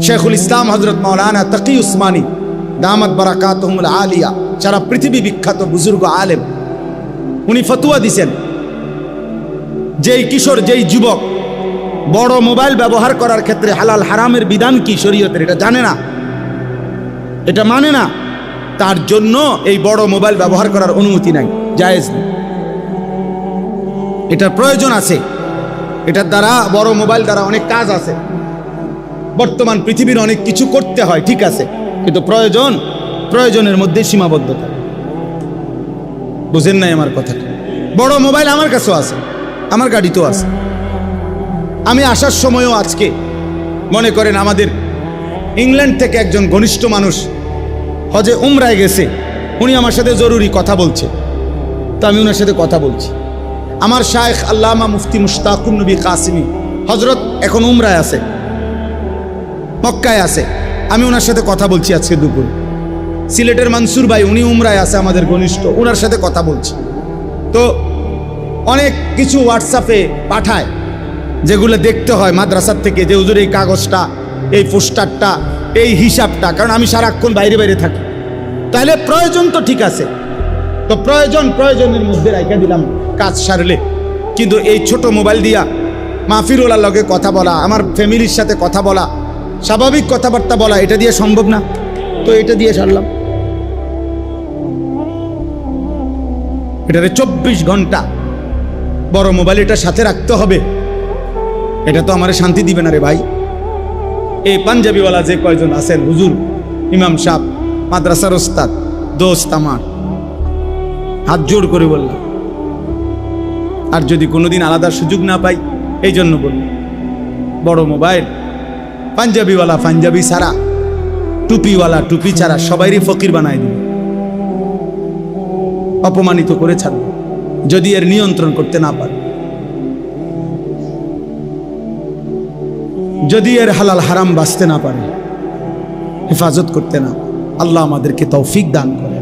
শেখুল ইসলাম হযরত মাওলানা তাকি উসমানী দামাত বারাকাতুহুমুল আলিয়া, সারা পৃথিবী বিখ্যাত বুজুর্গ আলেম, উনি ফতোয়া দিছেন যেই কিশোর, যেই যুবক বড় মোবাইল ব্যবহার করার ক্ষেত্রে হালাল হারামের বিধান কি শরীয়তের এটা জানে না, এটা মানে না, তার জন্য এই বড় মোবাইল ব্যবহার করার অনুমতি নাই, জায়েজ নেই। এটার প্রয়োজন আছে, এটার দ্বারা বড় মোবাইল দ্বারা অনেক কাজ আছে, বর্তমান পৃথিবীর অনেক কিছু করতে হয়, ঠিক আছে, কিন্তু প্রয়োজনের মধ্যে সীমাবদ্ধতা। বুঝেন নাই আমার কথাটা? বড় মোবাইল আমার কাছেও আছে, আমার গাড়িতেও আছে। আমি আসার সময়ও আজকে মনে করেন আমাদের ইংল্যান্ড থেকে একজন ঘনিষ্ঠ মানুষ হজে উমরায় গেছে, উনি আমার সাথে জরুরি কথা বলছে, তো আমি ওনার সাথে কথা বলছি। আমার শায়েখ আল্লামা মুফতি মুশতাকুন নবী কাসিমি হজরত এখন উমরায় আছে, মক্কায় আছে, আমি ওনার সাথে কথা বলছি আজকে দুপুর। সিলেটের মনসুর ভাই উনি উমরায় আছে, আমাদের ঘনিষ্ঠ, ওনার সাথে কথা বলছি। তো অনেক কিছু হোয়াটসঅ্যাপে পাঠায় যেগুলো দেখতে হয় মাদ্রাসার থেকে, যে হুজুর এই কাগজটা, এই পোস্টারটা, এই হিসাবটা, কারণ আমি সারাক্ষণ বাইরে বাইরে থাকি। তাহলে প্রয়োজন তো ঠিক আছে, তো প্রয়োজনের মধ্যে রাখা দিলাম কাজ সারলে, কিন্তু এই ছোট মোবাইল দিয়া মাহফিরুল্লাহর লগে কথা বলা, আমার ফ্যামিলির সাথে কথা বলা, স্বাভাবিক কথাবার্তা বলা, এটা দিয়ে সম্ভব না, তো এটা দিয়ে সারলাম। এটারে 24 ঘন্টা বড় মোবাইল এটা সাথে রাখতে হবে, এটা তো আমার শান্তি দিবে না রে ভাই। এই পাঞ্জাবিওয়ালা যে কয়জন আছেন, হুজুর, ইমাম সাহেব, মাদ্রাসার ওস্তাদ, দোস্ত আমার, হাত জোড় করে বললাম, আর যদি কোনোদিন আলাদা সুযোগ না পাই, এই জন্য বললাম, বড় মোবাইল পাঞ্জাবিওয়ালা পাঞ্জাবি ছাড়া, টুপিওয়ালা টুপি ছাড়া সবাইরই ফকির বানায় দিবে, অপমানিত করে ছাড়বে যদি এর নিয়ন্ত্রণ করতে না পারে, যদি এর হালাল হারাম বাঁচতে না পারে, হেফাজত করতে না। আল্লাহ আমাদেরকে তৌফিক দান করে।